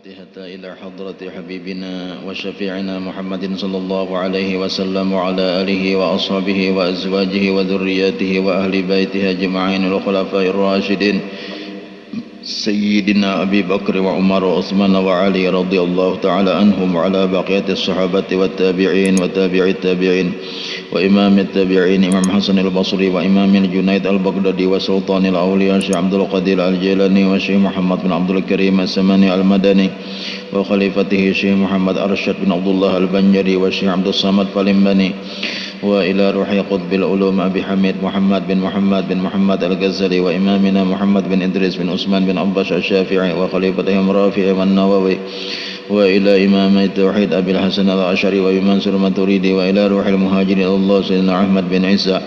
الفاتحة إلى حضرة حبيبنا وشفيعنا محمد صلى الله عليه وسلم وعلى آله وأصحابه وأزواجه وذرياته وأهل بيته أجمعين الخلفاء الراشدين سيدنا أبي بكر وعمر وعثمان وعلي رضي الله تعالى عنهم وعلى بقية الصحابة والتابعين وتابع التابعين وإمام التابعين إمام حسن البصري وإمام الجنيد البغدادي وسلطان الأولياء شيخ عبد القادر الجيلاني وشيخ محمد بن عبد الكريم السماني المدني وخليفته شيخ محمد أرشد بن عبد الله البنجري وشيخ عبد الصمد فالمبني وإلى روح قطب العلوم أبي حميد محمد بن محمد الغزالي وإمامنا محمد بن إدريس بن عثمان بن عباس الشافعي وخليفتهم رافع والنووي وإلى إمام التوحيد أبي الحسن الأشعري ومنصور الماتريدي وإلى روح المهاجرين إلى الله سيدنا أحمد بن عيسى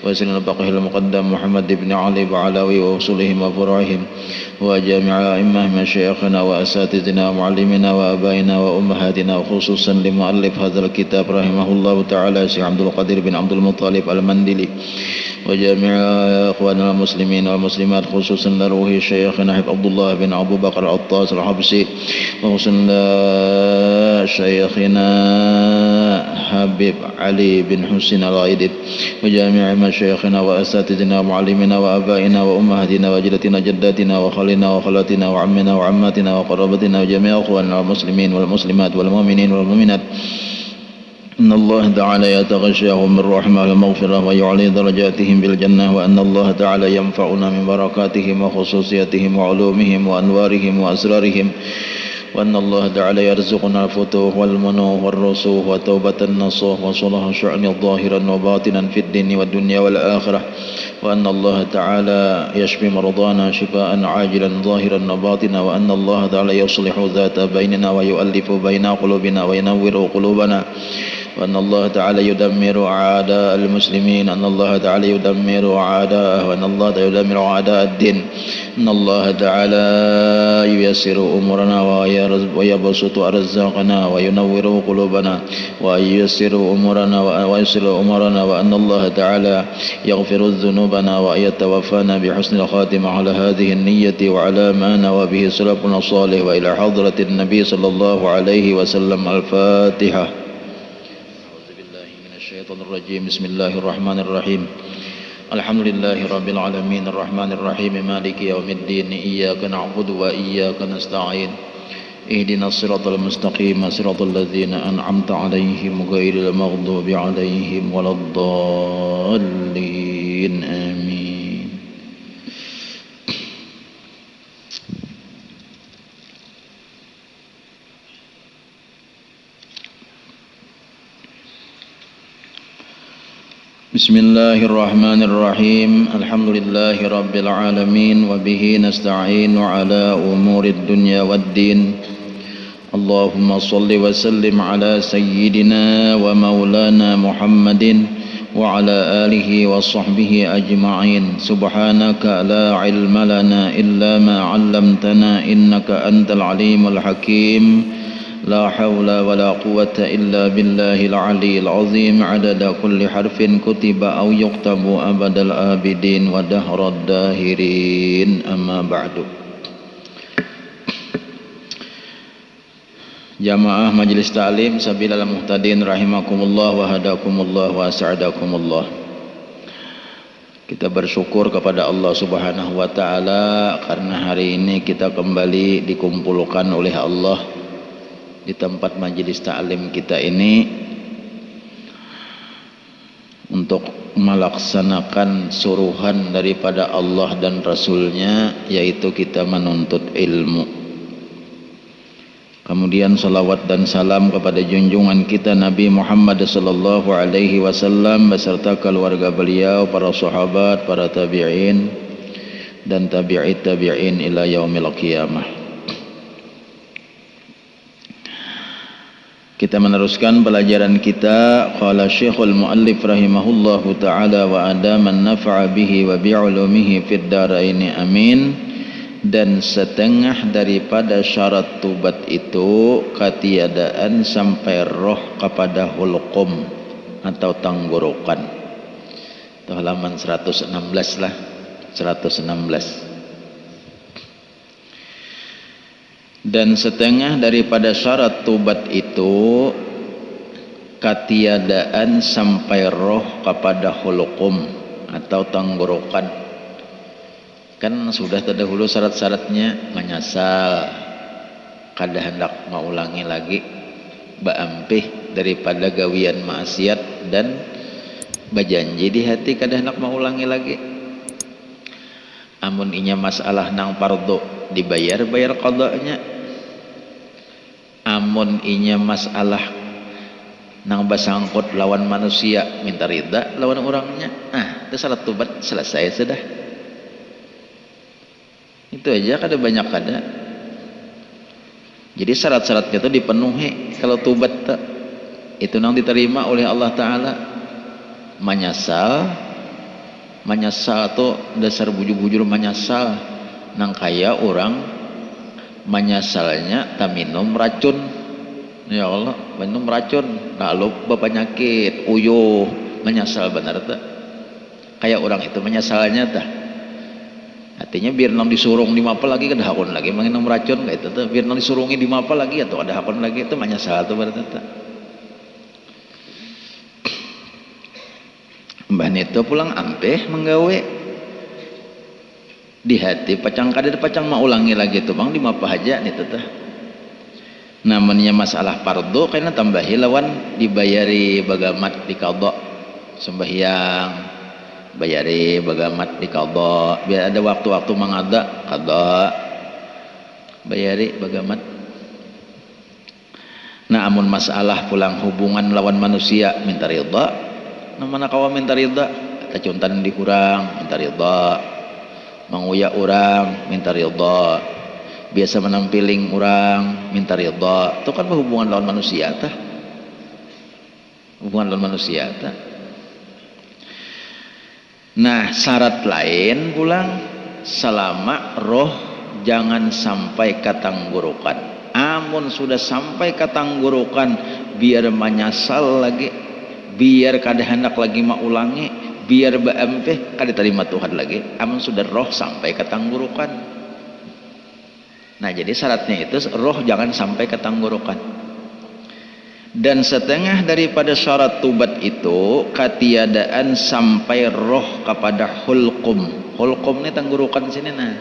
وسيدنا الفقيه المقدم محمد بن علي بعلاوي ووصولهم وفروعهم وجامع أئمة مشايخنا وأساتذتنا ومعلمنا وآبائنا وأمهاتنا وخصوصا لمؤلف هذا الكتاب رحمه الله تعالى شيخ عبد القادر بن عبد المطلب المندلي وجامع أخواننا المسلمين والمسلمات خصوصا لروح شيخنا عبد الله بن أبو بكر العطاس الحبسي وخصوصا شيخنا حبيب علي بن حسين الغايدي وجامع مشايخنا وأساتذتنا ومعلمنا وآبائنا وأمهاتنا وجدتنا جداتنا وخالنا وخالاتنا وعمنا وعماتنا وقرابتنا وجميع أخواننا المسلمين والمسلمات والمؤمنين والمؤمنات إن الله تعالى يتغشاهم بالرحمة والمغفرة ويعلي درجاتهم بالجنة وأن الله تعالى ينفعنا من بركاتهم وخصوصياتهم وعلومهم وأنوارهم وأسرارهم وأن الله تعالى يرزقنا الفتوح والمنوح والرسوخ وتوبة النصوح وصلح شأن ظاهرا وباطنا في الدين والدنيا والآخرة وأن الله تعالى يشفي مرضانا شفاء عاجلا ظاهرا وباطنا وأن الله تعالى يصلح ذات بيننا ويؤلف بين قلوبنا وينور قلوبنا وأن الله تعالى يدمر أعداء المسلمين أن الله تعالى يدمر أعداءه وأن الله تعالى يدمر أعداء الدين أن الله تعالى ييسر أمورنا ويبسط أرزاقنا وينور قلوبنا وييسر أمورنا وأن الله تعالى يغفر ذنوبنا ويتوفانا بحسن الخاتمة على هذه النية وعلى ما نوى به سلفنا الصالح وإلى حضرة النبي صلى الله عليه وسلم الفاتحة. الشيطان الرجيم بسم الله الرحمن الرحيم الحمد لله رب العالمين الرحمن الرحيم مالك يوم الدين إياك نعبد وإياك نستعين اهدنا الصراط المستقيم صراط الذين أنعمت عليهم غير المغضوب عليهم ولا الضالين آمين. بسم الله الرحمن الرحيم الحمد لله رب العالمين وبه نستعين على أمور الدنيا والدين اللهم صل وسلم على سيدنا ومولانا محمد وعلى آله وصحبه أجمعين سبحانك لا علم لنا إلا ما علمتنا إنك أنت العليم الحكيم لا حول ولا قوة إلا بالله العلي العظيم عدد كل حرف كتب أو يكتب أبد الآبدين ودهر الداهرين أما بعد. Jamaah Majelis Ta'lim Sabilal Muhtadin rahimakumullah wa hadakumullah wa as'adakumullah. Kita bersyukur kepada Allah Subhanahu wa taala karena hari ini kita kembali dikumpulkan oleh Allah di tempat majelis ta'lim kita ini untuk melaksanakan suruhan daripada Allah dan Rasulnya, yaitu kita menuntut ilmu. Kemudian salawat dan salam kepada junjungan kita Nabi Muhammad sallallahu alaihi wasallam beserta keluarga beliau, para sahabat, para tabi'in dan tabi'it tabi'in ila yaumil qiyamah. Kita meneruskan pelajaran kita. Qala Syekhul Muallif rahimahullahu taala wa adaman nafa'a bihi wa bi'ulumihi fid dharaini amin. Dan setengah daripada syarat tubat itu ketiadaan sampai roh kepada hulqum atau tenggorokan. Itu halaman 116 lah, 116. Dan setengah daripada syarat tobat itu ketiadaan sampai roh kepada hulqum atau tenggorokan. Kan sudah terdahulu syarat-syaratnya, menyesal kada hendak mengulangi lagi, baampih daripada gawian maksiat, dan berjanji di hati kada hendak mengulangi lagi. Amun inya masalah nang pardo dibayar qadanya, amun inya masalah nang basangkut lawan manusia minta ridha lawan orangnya, itu salat tobat selesai sudah. Itu aja, kada banyak kada. Jadi syarat-syaratnya itu dipenuhi kalau tobat itu nang diterima oleh Allah Ta'ala. Menyesal tuh dasar bujur-bujur menyesal nang kaya orang menyesalnya tak minum racun, ya Allah, minum racun lalu berpenyakit uyuh, menyesal benar tak kayak orang itu menyesalnya tak. Artinya biar nang disurung di mapa lagi kada hakun lagi menginum racun kayak itu tuh, biar nang disurungi di mapa lagi atau ada hakun lagi, itu menyesal tuh berarti tak. Mbah Neto pulang ampeh menggawe di hati pacang kada pacang mau ulangi lagi tuh bang di mapa aja nih tuh. Namanya masalah pardo karena tambahi lawan dibayari bagamat di qada sembahyang, bayari bagamat di qada, biar ada waktu-waktu mengada qada bayari bagamat. Nah amun masalah pulang hubungan lawan manusia minta ridha, namana kawa minta ridha, kacuntan dikurang minta ridha, menguyak orang minta ridha, biasa menampiling orang minta ridha. Itu kan hubungan lawan manusia tah, hubungan lawan manusia tah. Nah syarat lain pulang selama roh jangan sampai katanggorokan. Amun sudah sampai katanggorokan biar menyesal lagi, biar kada hendak lagi mau ulangi, biar baampeh kada terima Tuhan lagi, amun sudah roh sampai ketanggurukan. Nah jadi syaratnya itu roh jangan sampai ketanggurukan. Dan setengah daripada syarat tobat itu ketiadaan sampai roh kepada hulqum. Hulqum ini tanggurukan sini. Nah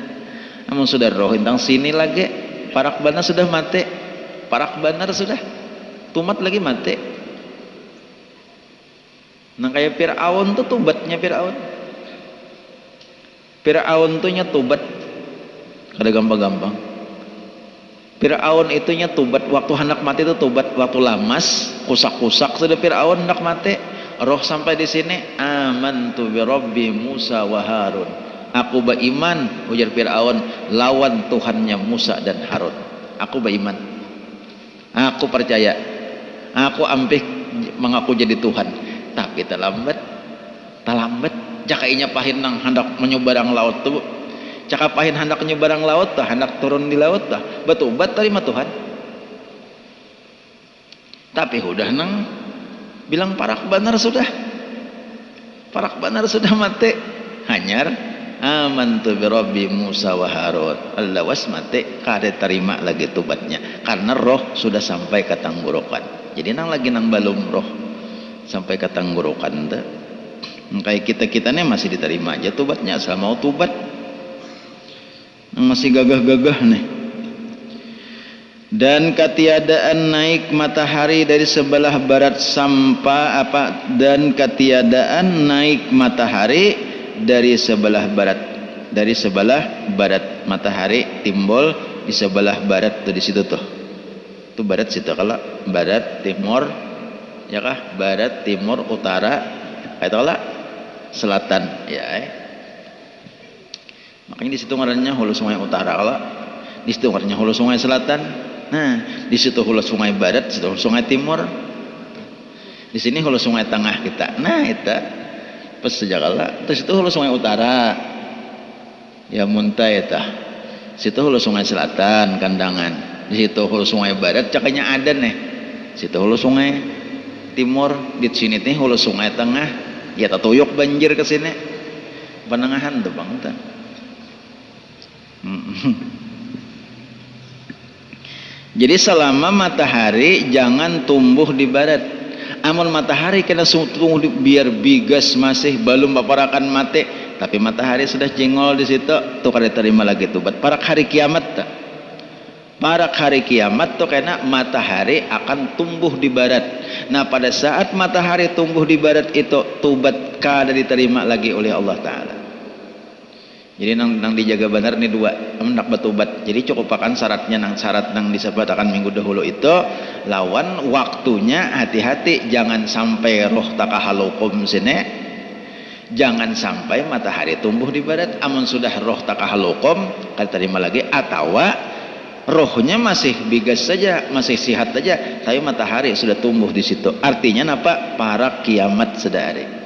amun sudah roh tentang sini lagi, parak banar sudah mati, parak banar sudah tumat lagi mati. Nah kayak Fir'aun tuh tobatnya Fir'aun tuh nya tobat kada gampang-gampang. Fir'aun itunya tobat waktu hendak mati itu tobat, waktu lamas kusak-kusak sudah Fir'aun hendak mati, roh sampai di sini amantu bi rabbi Musa wa Harun, aku beriman ujar Fir'aun lawan Tuhannya Musa dan Harun. Aku beriman, aku percaya, aku ampih mengaku jadi Tuhan. Tapi terlambat jakainya pahin nang hendak menyeberang laut tuh, cakap pahin hendak menyeberang laut tah, hendak turun di laut tah, betobat terima Tuhan. Tapi udah nang bilang parak banar sudah mati, hanyar amantu bi rabbi Musa wa Harun, allawas mati kada terima lagi tobatnya karena roh sudah sampai ke tenggorokan. Jadi nang lagi nang balum roh sampai ke tenggorokan dah, kayak kita nih masih diterima aja tobatnya asal mau tobat, masih gagah-gagah nih. Dan ketiadaan naik matahari dari sebelah barat sampai dan ketiadaan naik matahari dari sebelah barat matahari timbul di sebelah barat tuh, di situ tuh barat situ, kalau barat timur ya kah, barat timur utara itu lah selatan ya makanya di situ ngarannya hulu sungai utara, kalau di situ ngarannya hulu sungai selatan. Nah di situ hulu sungai barat, di situ hulu sungai timur, di sini hulu sungai tengah kita. Nah itu pas sejakala terus itu hulu sungai utara ya muntah itu, situ hulu sungai selatan kandangan, di situ hulu sungai barat cakanya ada nih, situ hulu sungai timur, di sini nih hulu sungai tengah ya tatuyuk banjir ke sini penengahan tuh bang. Jadi selama matahari jangan tumbuh di barat. Amun matahari kena tumbuh biar bigas masih belum paparakan mati, tapi matahari sudah jengol di situ, tuh kada terima lagi tubat. Parak hari kiamat tak? Parak hari kiamat tuh kena matahari akan tumbuh di barat. Nah pada saat matahari tumbuh di barat itu tubat kada diterima lagi oleh Allah Ta'ala. Jadi nang dijaga benar nih dua nak betubat. Jadi cukup akan syaratnya syarat nang disebut akan minggu dahulu itu lawan waktunya, hati-hati jangan sampai roh takahalukum sini, jangan sampai matahari tumbuh di barat. Amun sudah roh takahalukum kada terima lagi, atau rohnya masih bigas saja, masih sihat saja, tapi matahari sudah tumbuh di situ. Artinya apa? Parak kiamat sedari.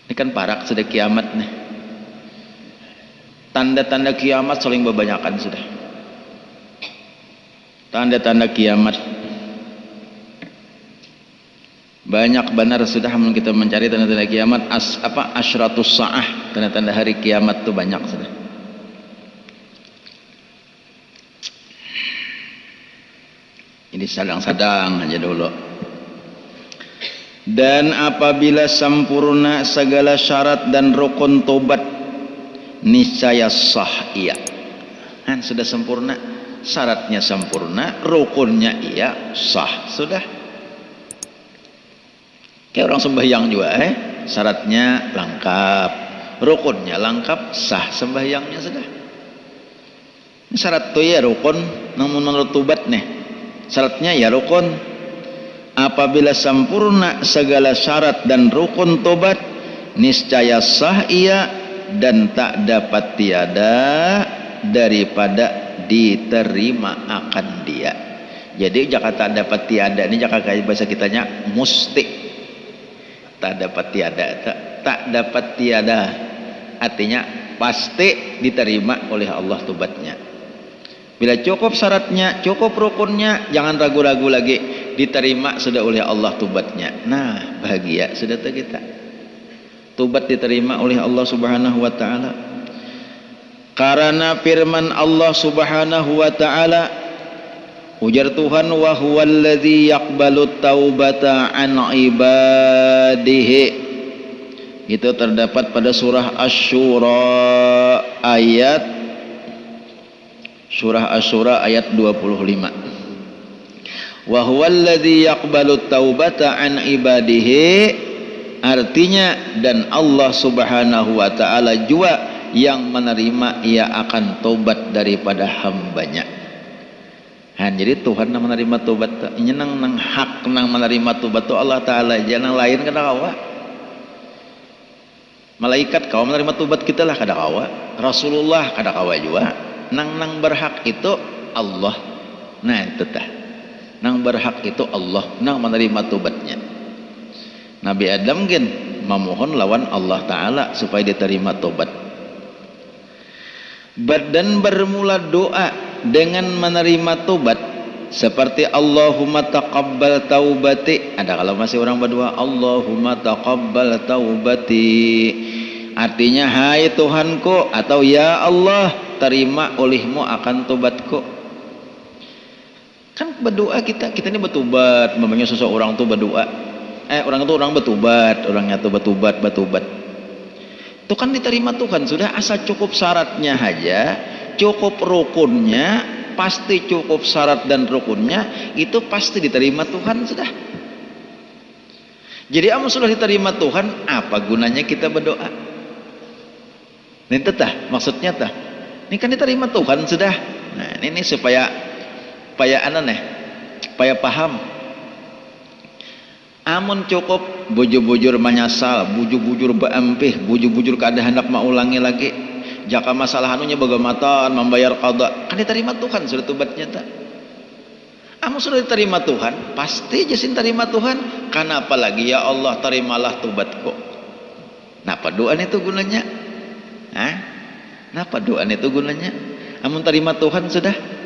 Ini kan parak sudah kiamat nih. Tanda-tanda kiamat saling berbanyakan sudah. Tanda-tanda kiamat banyak benar sudah. Kita mencari tanda-tanda kiamat, asyratus sa'ah, tanda-tanda hari kiamat tuh banyak sudah. Ini sadang-sadang aja dulu. Dan apabila sempurna segala syarat dan rukun tobat, niscaya sah ia. Kan sudah sempurna, syaratnya sempurna, rukunnya ia sah sudah. Kayak orang sembahyang juga, syaratnya lengkap, rukunnya lengkap, sah sembahyangnya sudah. Ini syarat tuh ya rukun, namun menurut tobat nih, syaratnya ya rukun. Apabila sempurna segala syarat dan rukun tobat, niscaya sah ia dan tak dapat tiada daripada diterima akan dia. Jadi jika tak dapat tiada, ini jika kayak bahasa kitanya musti, tak dapat tiada, tak dapat tiada, artinya pasti diterima oleh Allah tobatnya. Bila cukup syaratnya, cukup rukunnya, jangan ragu-ragu lagi, diterima sudah oleh Allah tobatnya. Nah bahagia sudah kita, tobat diterima oleh Allah Subhanahu wa ta'ala. Karena firman Allah Subhanahu wa ta'ala, ujar Tuhan, wa huwallazi yaqbalu taubata an ibadihi. Itu terdapat pada surah Asy-Syura ayat Surah Asy-Syura ayat 25. Wa huwallazi yaqbalu taubata an ibadihi, artinya dan Allah Subhanahu wa ta'ala juga yang menerima ia akan tobat daripada hambanya. Jadi Tuhan yang menerima tobat, ini nang hak nang menerima tobat tu Allah Ta'ala, jangan lain kada kawa. Malaikat kau menerima tobat kita lah kada kawa, Rasulullah kada kawa juga. Nang berhak itu Allah. Nah itu tah, nang berhak itu Allah, nang menerima tobatnya. Nabi Adam kan memohon lawan Allah Ta'ala supaya diterima tobat. Dan bermula doa dengan menerima tobat seperti Allahumma taqabbal taubati. Ada kalau masih orang berdoa Allahumma taqabbal taubati, artinya hai Tuhanku atau ya Allah terima olehmu akan tobatku. Kan berdoa kita ini bertobat, memangnya seseorang tuh berdoa, orang itu orang bertobat, orangnya tuh bertobat. Itu kan diterima Tuhan sudah, asal cukup syaratnya aja, cukup rukunnya, pasti cukup syarat dan rukunnya, itu pasti diterima Tuhan sudah. Jadi amun sudah diterima Tuhan, apa gunanya kita berdoa? Ini tah maksudnya tah. Ini kan diterima Tuhan sudah. Nah ini supaya supaya paham. Amun cukup bujur-bujur menyesal, bujur-bujur beempih, bujur-bujur kada hendak maulangi lagi, jaka masalah anunya bagaimana membayar qada, kan diterima Tuhan sudah tobatnya tak. Amun sudah diterima Tuhan, pasti jasin terima Tuhan. Karena apalagi ya Allah terimalah tobatku. Napa doa itu gunanya? Napa doa itu gunanya? Amun terima Tuhan sudah.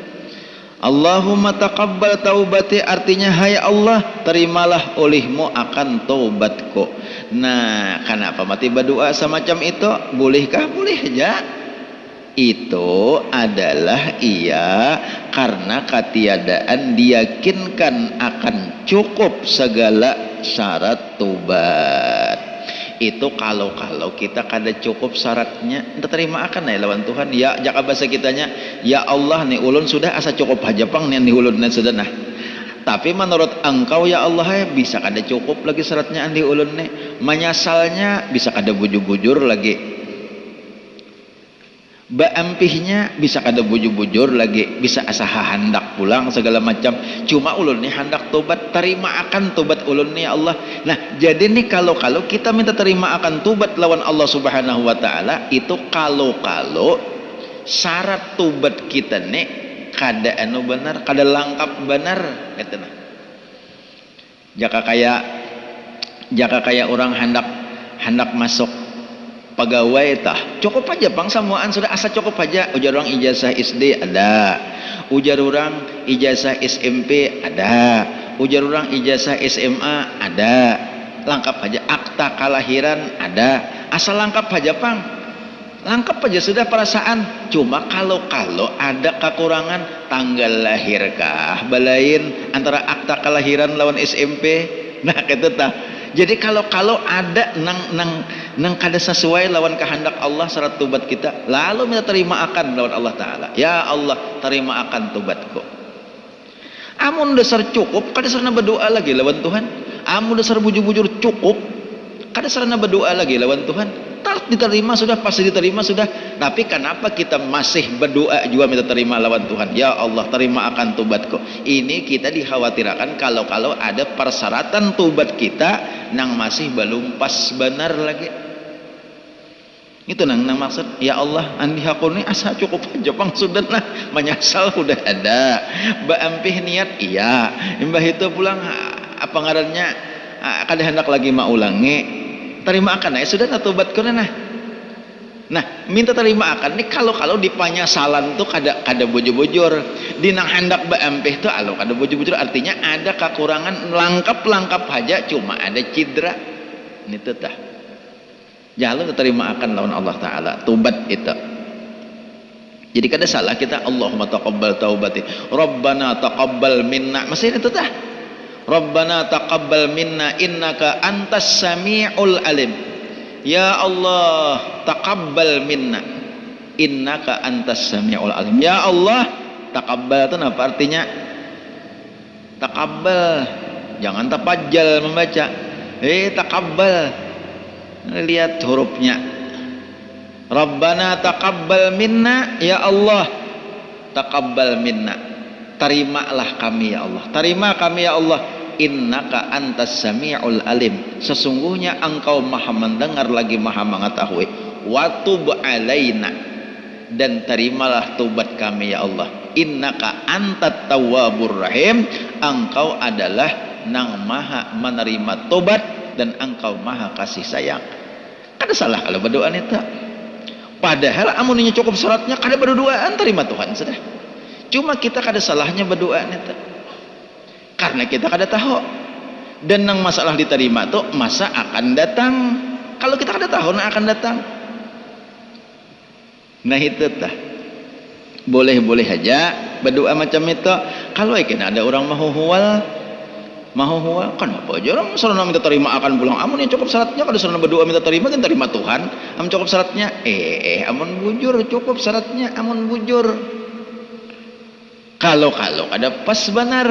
Allahumma taqabbal taubati, artinya hai Allah terimalah olehmu akan taubatku. Nah kenapa mati berdoa semacam itu? Bolehkah? Boleh aja. itu adalah ia karena ketiadaan diyakinkan akan cukup segala syarat tobat. Itu kalau kita kada cukup syaratnya ente terima akan ya lawan Tuhan. Ya jaka bahasa kitanya, ya Allah nih ulun sudah asa cukup aja pang nih ulun sudah nah. Tapi menurut engkau ya Allah bisa kada cukup lagi syaratnya andi ulun nih. Menyasalnya bisa kada bujur-bujur lagi. Baampihnya bisa kada bujur-bujur lagi, bisa asa hendak pulang segala macam. Cuma ulun nih hendak tobat, terima akan tobat ulun nih Allah. Nah jadi nih kalau kita minta terima akan tobat lawan Allah Subhanahu Wa Taala itu kalau syarat tobat kita nih kada anu benar, kada lengkap benar gitu nah. Jaka kayak orang hendak masuk pegawai tah cukup aja bang samuan sudah asa cukup aja. Ujar orang ijazah SD ada, ujar orang ijazah SMP ada, ujar orang ijazah SMA ada, lengkap aja. Akta kelahiran ada, asal lengkap aja bang, lengkap aja sudah perasaan. Cuma kalau ada kekurangan tanggal lahirkah balain antara akta kelahiran lawan SMP, nah gitu tah. Jadi kalau ada nang kada sesuai lawan kehendak Allah syarat tobat kita, lalu minta terima akan lawan Allah Ta'ala. Ya Allah terima akan tobatku. Amun dasar cukup kada sarana berdoa lagi lawan Tuhan. Amun dasar bujur-bujur cukup kada sarana berdoa lagi lawan Tuhan. Tar diterima sudah, pasti diterima sudah. Tapi kenapa kita masih berdoa juga minta terima lawan Tuhan? Ya Allah terima akan tobatku. Ini kita dikhawatirkan kalau ada persyaratan tobat kita nang masih belum pas benar lagi. Itu nang maksud ya Allah andi hakuni asa cukup aja pang sudah nah, menyesal sudah ada, baampih niat iya, imbah itu pulang apa ngarannya kada hendak lagi mau ulangi, terima akan ya sudah nah tobatku nah. Minta terima akan nih kalau di penyesalan tuh kada bujur-bujur, di nang hendak baampih tuh alo kada bujur-bujur, artinya ada kekurangan langkap aja cuma ada cedera. Ini tuh tah. Jangan terima akan lawan Allah Ta'ala tobat itu. Jadi kada salah kita Allahumma taqabbal taubati Rabbana taqabbal minna, masih itu tah. Rabbana taqabbal minna innaka antas sami'ul alim. Ya Allah taqabbal minna innaka antas sami'ul alim. Ya Allah taqabbal itu apa artinya? Taqabbal, jangan tapajal membaca. Taqabbal, lihat hurufnya. Rabbana taqabbal minna, ya Allah taqabbal minna, terimalah kami ya Allah, terima kami ya Allah. Innaka antas sami'ul alim, sesungguhnya engkau maha mendengar lagi maha mengetahui. Wa tub alaina, dan terimalah tobat kami ya Allah. Innaka antat tawwabur rahim, engkau adalah nang maha menerima tobat dan engkau maha kasih sayang. Kada salah kalau berdoa itu. Padahal amunnya cukup syaratnya kada berdoaan terima Tuhan sudah. Cuma kita kada salahnya berdoa itu. Karena kita kada tahu. Dan nang masalah diterima tuh masa akan datang. Kalau kita kada tahu nang akan datang. Nah itu tah. Boleh aja berdoa macam itu. Kalau ada orang mau huwal kenapa aja orang sarana minta terima akan pulang. Amun yang cukup syaratnya kada sarana berdoa minta terima kan terima Tuhan. Amun cukup syaratnya amun bujur cukup syaratnya amun bujur. Kalau ada pas benar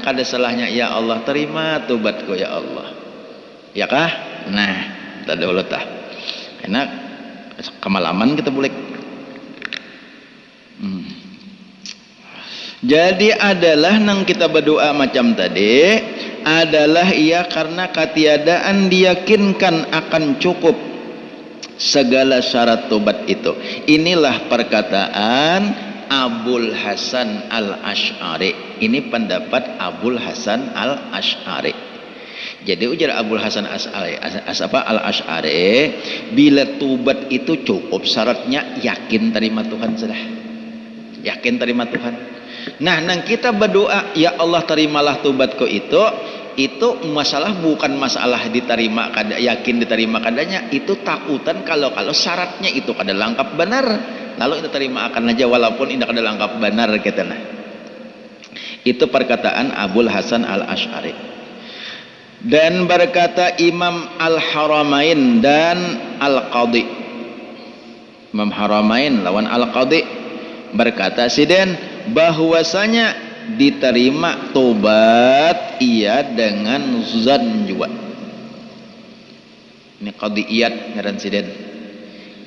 kada salahnya ya Allah terima tobatku ya Allah. Ya kah? Nah, tadi dulu tah. Enak kemalaman kita boleh. Jadi adalah nang kita berdoa macam tadi adalah ia karena ketiadaan diyakinkan akan cukup segala syarat tobat itu. Inilah perkataan Abul Hasan Al-Asy'ari. Ini pendapat Abul Hasan Al-Asy'ari. Jadi ujar Abul Hasan Al-Asy'ari, bila tobat itu cukup syaratnya yakin terima Tuhan sudah. Yakin terima Tuhan. Nah, nang kita berdoa ya Allah terimalah tobatku itu masalah bukan masalah diterima yakin diterima kadanya, itu takutan kalau syaratnya itu kada lengkap benar. lalu itu terima akan aja walaupun indah kada langkap benar kita nah. Itu perkataan Abul Hasan Al-Asy'ari. Dan berkata Imam Al-Haramain dan Al-Qadhi, Imam Haramain lawan Al-Qadhi berkata siden bahwasanya diterima tobat ia dengan zan juga. Ini qadiyat ngaran siden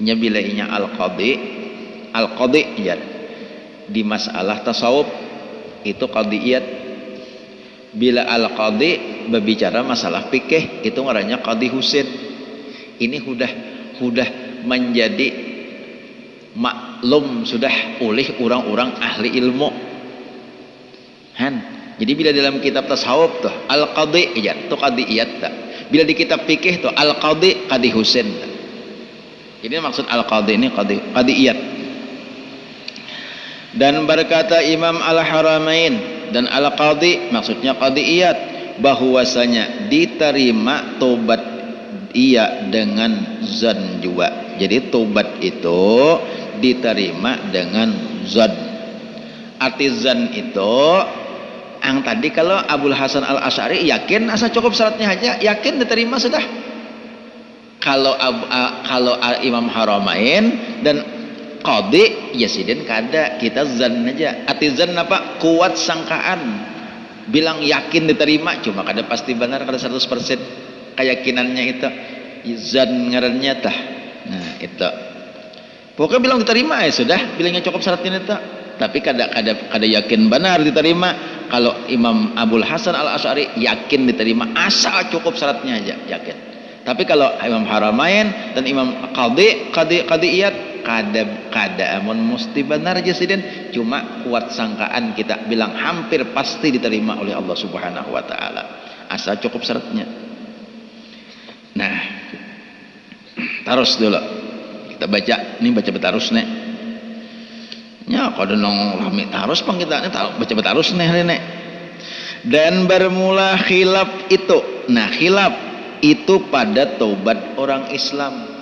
nya bila inya al-qadhi ya di masalah tasawuf itu qadiyat. Bila al-qadhi berbicara masalah fikih itu ngarannya qadhi husin. Ini sudah menjadi maklum sudah oleh orang-orang ahli ilmu. Jadi bila dalam kitab tasawuf tuh al-qadhi ya itu qadiyat tak. Bila di kitab fikih tuh al-qadhi qadhi husin. Jadi maksud al-qadhi ini qadiyat. Dan berkata Imam Al-Haramain dan Al-Qadhi maksudnya qadiyat bahwasanya diterima tobat ia dengan zan juga. Jadi tobat itu diterima dengan zan. Arti zan itu yang tadi kalau Abul Hasan Al-Asy'ari yakin asal cukup syaratnya aja yakin diterima sudah. Kalau Imam Haramain dan Qadhi ya sidin kada kita zan aja. Arti zan apa? Kuat sangkaan. Bilang yakin diterima cuma kada pasti benar kada 100% keyakinannya itu. Zan ngarannya tah. Nah, itu. Pokoknya bilang diterima ya sudah, bilangnya cukup syaratnya itu. Tapi kada yakin benar diterima. Kalau Imam Abul Hasan Al-Asy'ari yakin diterima asal cukup syaratnya aja yakin. Tapi kalau Imam Haramain dan Imam qadiyat kada amun mesti benar aja sidin cuma kuat sangkaan kita bilang hampir pasti diterima oleh Allah Subhanahu wa taala asal cukup syaratnya. Nah, terus dulu kita baca ini baca betarus nih nya kada nong rame terus pang kita baca betarus nih nek. Dan bermula khilaf itu. Nah, khilaf itu pada taubat orang Islam.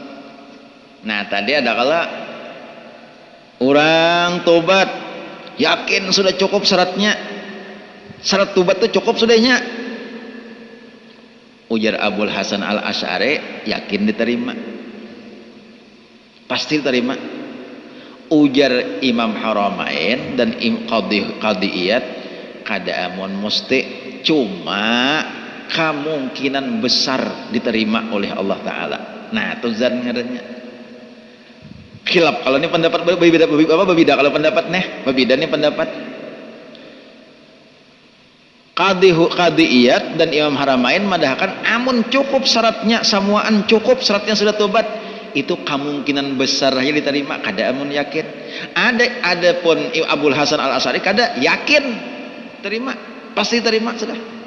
Nah, tadi ada kala orang tobat yakin sudah cukup syaratnya, syarat tobat itu cukup sudahnya. Ujar Abul Hasan Al-Asy'ari yakin diterima, pasti diterima. Ujar Imam Haramain dan qadiyat kada amun musti cuma kemungkinan besar diterima oleh Allah Ta'ala. Nah, itu zan ngarannya khilaf. Kalau ini pendapat berbeda kalau pendapat berbeda nih pendapat qadiyat dan Imam Haramain madahkan amun cukup syaratnya samuaan cukup syaratnya sudah tobat itu kemungkinan besar aja diterima kada amun yakin. Ada pun Abul Hasan Al-Asy'ari kada yakin terima pasti terima sudah.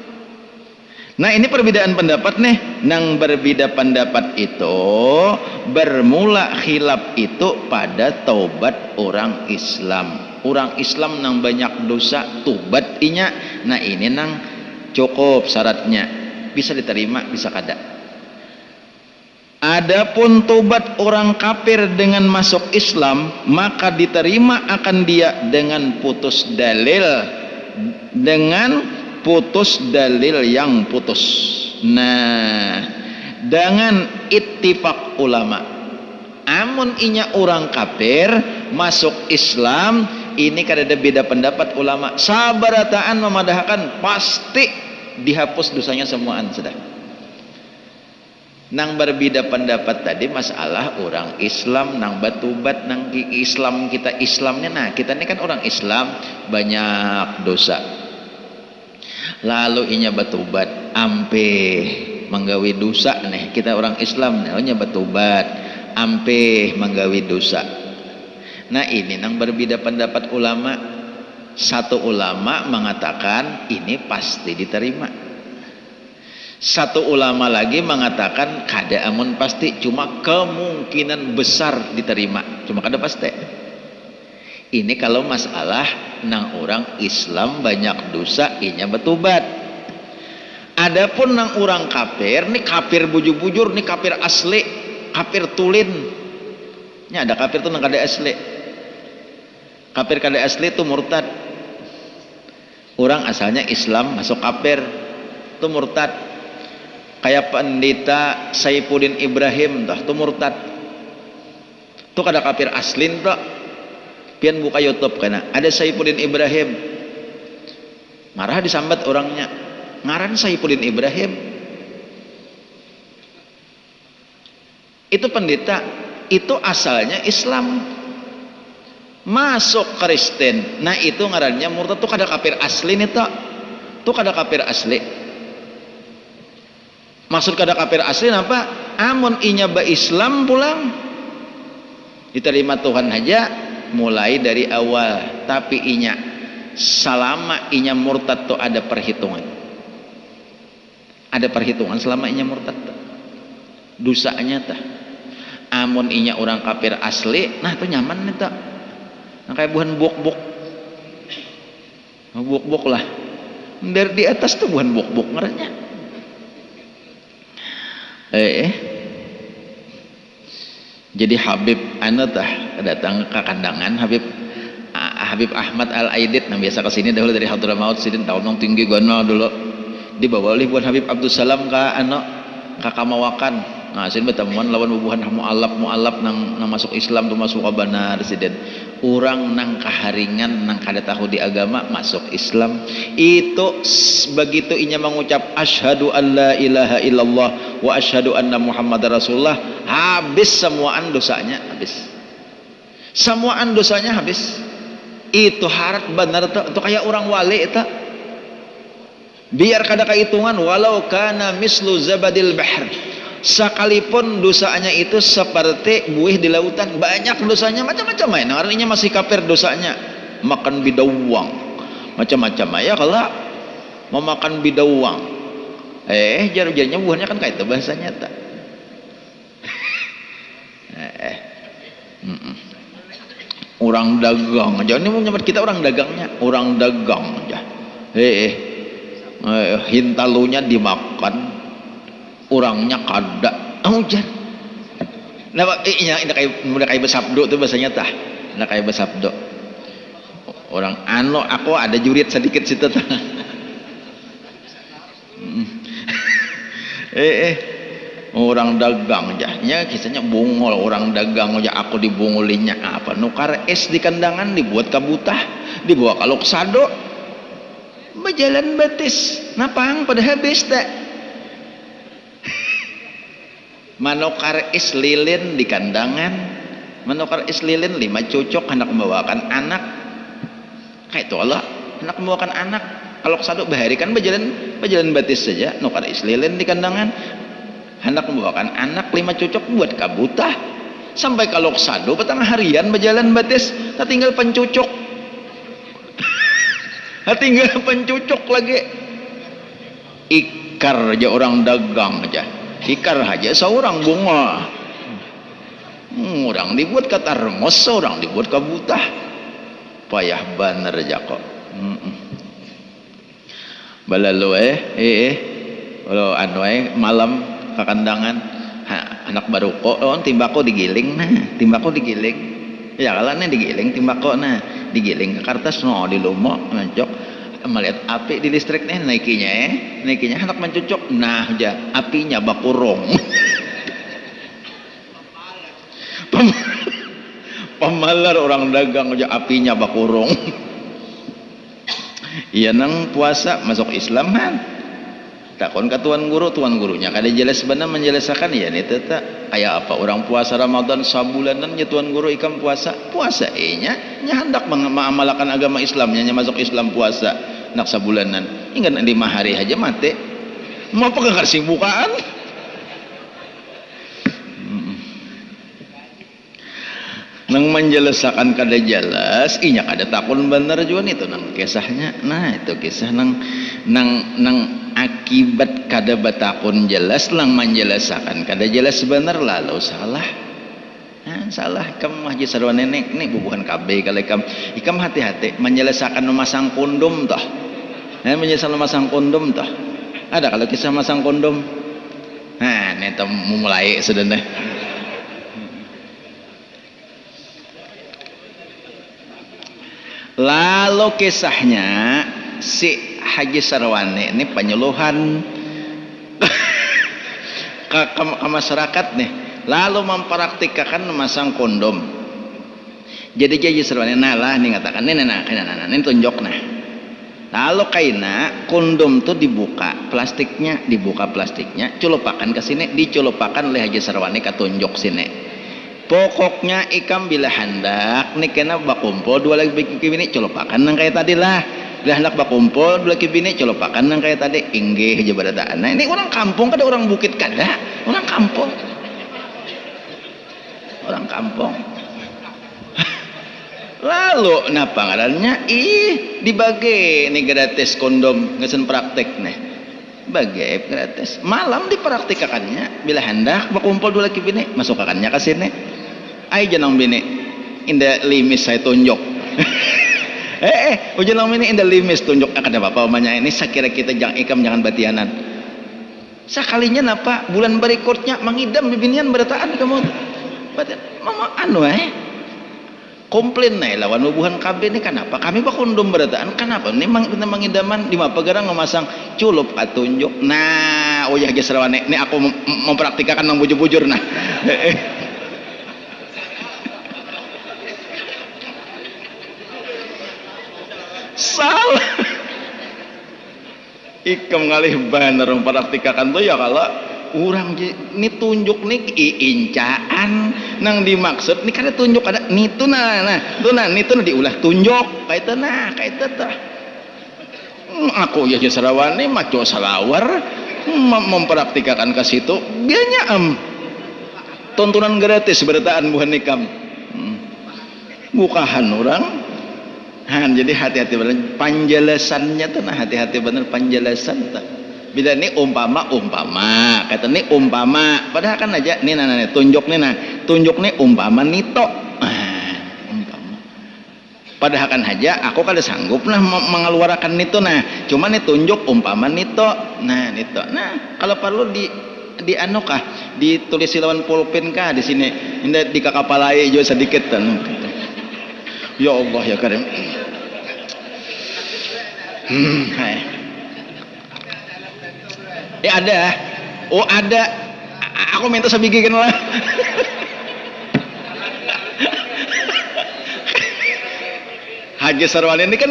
Nah, ini perbedaan pendapat nih. Nang berbeda pendapat itu bermula khilaf itu pada taubat orang Islam. Orang Islam nang banyak dosa tobat inya. Nah, ini nang cukup syaratnya bisa diterima bisa kada. Adapun tobat orang kafir dengan masuk Islam maka diterima akan dia dengan putus dalil yang putus. Nah, dengan ittifaq ulama. Amun inya orang kafir masuk Islam ini kada ada beda pendapat ulama. Sabarataan memadahkan pasti dihapus dosanya semuaan sudah. Nang berbeda pendapat tadi masalah orang Islam nang batubat nang Islam kita Islamnya. Nah, kita ini kan orang Islam banyak dosa. Lalu inya batubat ampe menggawi dosa nih kita orang Islam nya batubat ampe menggawi dosa. Nah, ini nang berbeda pendapat ulama. Satu ulama mengatakan ini pasti diterima, satu ulama lagi mengatakan kada amun pasti cuma kemungkinan besar diterima cuma kada pasti. Ini kalau masalah nang orang Islam banyak dosa inya bertobat. Adapun nang orang kafir, nih kafir bujur-bujur, nih kafir asli, kafir tulin. Nya ada kafir tuh nang kada asli. Kafir kada asli itu murtad. Orang asalnya Islam masuk kafir itu murtad. Kayak pendeta Saifuddin Ibrahim itu murtad. Itu kada kafir asli tuh. Pian buka YouTube kana ada Saifuddin Ibrahim. Marah disambat orangnya. Ngaran Saifuddin Ibrahim. Itu pendeta, itu asalnya Islam. Masuk Kristen, nah itu ngarannya murtad. Tuh kada kafir asli nih tuh kada kafir asli. Maksud kada kafir asli apa? Amun inya ba Islam pulang diterima Tuhan aja mulai dari awal, tapi inya selama inya murtad tuh ada perhitungan. Ada perhitungan selama inya murtad tuh. Dosanya tah. Amun inya orang kafir asli, nah tuh nyaman nih tuh. Nah, kayak buhan buk-buk lah dari di atas tuh buhan buk-buk ngeranya. Jadi Habib tah datang ke kandangan Habib Ahmad Al-Aidid yang biasa kesini dahulu dari Hadramaut sidin tahun tinggi gono dulu dibawa oleh buan Habib Abdul Salam ke Kamawakan. Nah, sin bertemuan lawan bubuhan mualaf nang masuk Islam tuh masuk benar sidin. Orang nang kaharingan nang kada tahu di agama masuk Islam itu begitu inya mengucap asyhadu alla ilaha illallah wa asyhadu anna muhammadar rasulullah, habis semuaan dosanya habis. Itu harat benar tuh itu kayak orang wali itu. Biar kada kehitungan walau kana mislu zabadil bahr, sekalipun dosanya itu seperti buih di lautan, banyak dosanya macam-macam main. Artinya masih kafir dosanya, makan bidawang macam-macam ya. Kalau mau makan bidawang jar-jarnya buahnya kan kayak itu bahasanya tak. Orang dagang aja ini mau nyebut kita orang dagangnya, orang dagang aja. Hintalunya dimakan, orangnya kada hujan. Nah, ini kayak besabdo tuh bahasanya tah. Nah kayak besabdo. Orang aku ada jurit sedikit situ tah. Orang dagang aja. Ya kisahnya bungol orang dagang aja aku dibungulinya apa? Nukar es di kandangan dibuat kabutah, dibawa kalok sado. Berjalan betis, napang pada habis tak. Manukar is lilin di kandangan, manukar is lilin 5 cucuk hendak membawakan anak. Kayak itu Allah, hendak membawakan anak. Kalau satu bahari kan berjalan betis saja. Nukar is lilin di kandangan, hendak membawakan anak 5 cucuk buat kabutah. Sampai kalau sado petang harian berjalan betis, tak tinggal pencucuk. Tinggal pencucuk lagi. Ikar aja orang dagang aja. Ikar aja seorang bunga. Orang dibuat ke termos, orang dibuat ke butah. Payah bener aja kok. Balalu kalau malam ke kandangan anak baru kok timbako digiling timbako digiling. Ya kalau digiling timbako digiling ke kertas di lumok ngancok melihat api di listrik naikinya hendak mencucuk aja apinya bakurung. Pemalar orang dagang aja apinya bakurung. Iya nang puasa masuk Islam kan takon ke tuan gurunya kada jelas benar menjelaskan ya nih tak kayak apa orang puasa Ramadan sabulanan ya tuan guru ikam puasa nya hendak mengamalkan agama Islamnya masuk Islam puasa nak sabulanan hingga 5 hari aja mati mau apa kasih bukaan. Nang menjelaskan kada jelas inya kada takun bener juga itu nang kisahnya. Nah itu kisah nang akibat kada batakun jelas lang menjelaskan kada jelas bener lalu salah. Salah ikam haji sarwa nenek nih bubuhan KB kalau ikam hati-hati menjelaskan memasang kondom toh. Menjelaskan memasang kondom toh. Ada kalau kisah masang kondom. Nah ini mulai sudah nih. Lalu kisahnya si Haji Sarwane ini penyuluhan ke masyarakat nih, lalu mempraktikkan memasang kondom. Jadi Haji Sarwane nalah nih ngatakan ini tunjuk nah. Lalu kaina kondom tuh dibuka plastiknya, culupakan ke sini, diculupakan oleh Haji Sarwane katunjuk sini. Pokoknya ikam bila hendak nih kena bakumpul dua lagi bini culupakan nang kayak tadi lah. Bila hendak bakumpul dua lagi bini culupakan nang kayak tadi. Inggih aja barataan. Nah ini orang kampung kada orang bukit kada, orang kampung. Orang kampung. Lalu napa ngarannya dibagi nih gratis kondom ngesen praktek nih. Bagi gratis. Malam dipraktikannya bila hendak bakumpul dua lagi bini masukkannya ke sini. Ai janang bini inda limis saya tunjuk. Janang bini inda limis tunjuk kada apa-apa omanya ini sakira kita jangan batianan. Sakalinya napa bulan berikutnya mangidam bibinian berataan kamu. Mama komplain nih lawan hubungan KB ini kenapa kami pak kondom berataan kenapa ini mangidaman di mapagarang memasang culup atunjuk. Nah ya Haji Sarwane ini aku mempraktikkan nang bujur-bujur nah. Salah ikam ngalih bahan orang praktikakan tuh ya kalau orang ini tunjuk nih incaan nang dimaksud nih kada tunjuk ada nitu nitu diulah tunjuk kayak tah aku ya Sarwane maco salawar mempraktikkan ke situ bianya tontonan gratis berataan bukan nikam bukahan orang. Jadi hati-hati bener panjelasannya tuh nah hati-hati bener panjelasan tuh. Bila ini umpama kata ini umpama padahal kan aja nih tunjuk nih umpama nito umpama padahal kan aja aku kada sanggup nah mengeluarkan nito nah cuma nih tunjuk umpama nito nito kalau perlu di anu kah ditulis lawan pulpen kah di sini indah di kakapalai juga sedikit ya Allah ya Karim. Ada aku minta sebigikan lah. Haji Sarwane ini kan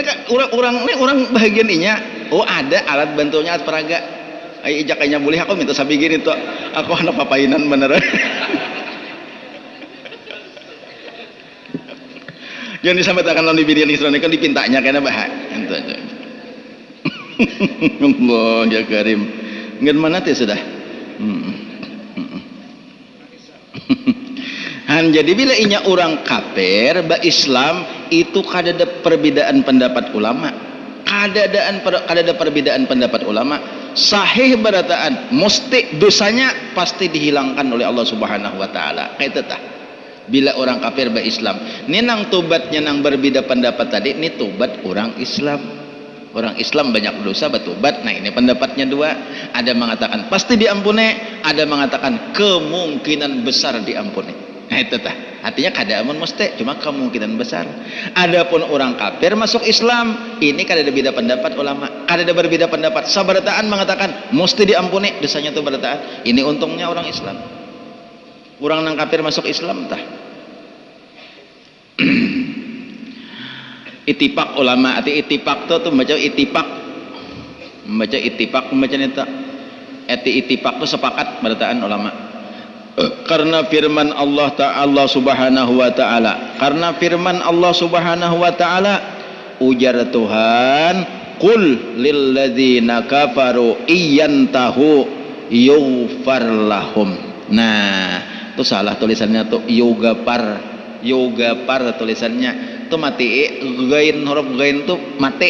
orang bahagian inya ada alat bantunya alat peraga ayo ijakanya boleh aku minta sabigin itu aku anak papainan beneran. Jangan disampaikan lawan di bidian Israel kan dipintanya karena bahak itu aja. Allah ya Karim ngan mana teh sudah jadi bila inya orang kafir ba Islam itu kada ada perbedaan pendapat ulama kada ada perbedaan pendapat ulama sahih barataan mesti dosanya pasti dihilangkan oleh Allah Subhanahu wa taala kayak tah bila orang kafir ba Islam ini nang tobatnya nang berbeda pendapat tadi ini tobat orang Islam banyak dosa bertobat. Nah ini pendapatnya dua, ada mengatakan pasti diampuni, ada mengatakan kemungkinan besar diampuni. Nah itu tah artinya kada amun mesti cuma kemungkinan besar. Adapun orang kafir masuk Islam ini kada ada beda pendapat ulama, kada ada berbeda pendapat sabarataan mengatakan mesti diampuni dosanya itu barataan. Ini untungnya orang Islam. Orang nang kafir masuk Islam tah itipak ulama arti itipak tuh membaca itipak nita itipak tuh sepakat berataan ulama karena firman Allah Ta'ala subhanahu wa ta'ala ujar Tuhan qul lilladzina kafaru iyantahu yughfar lahum. Nah itu salah tulisannya tuh yogapar tulisannya tuh mati gain huruf gain tuh mati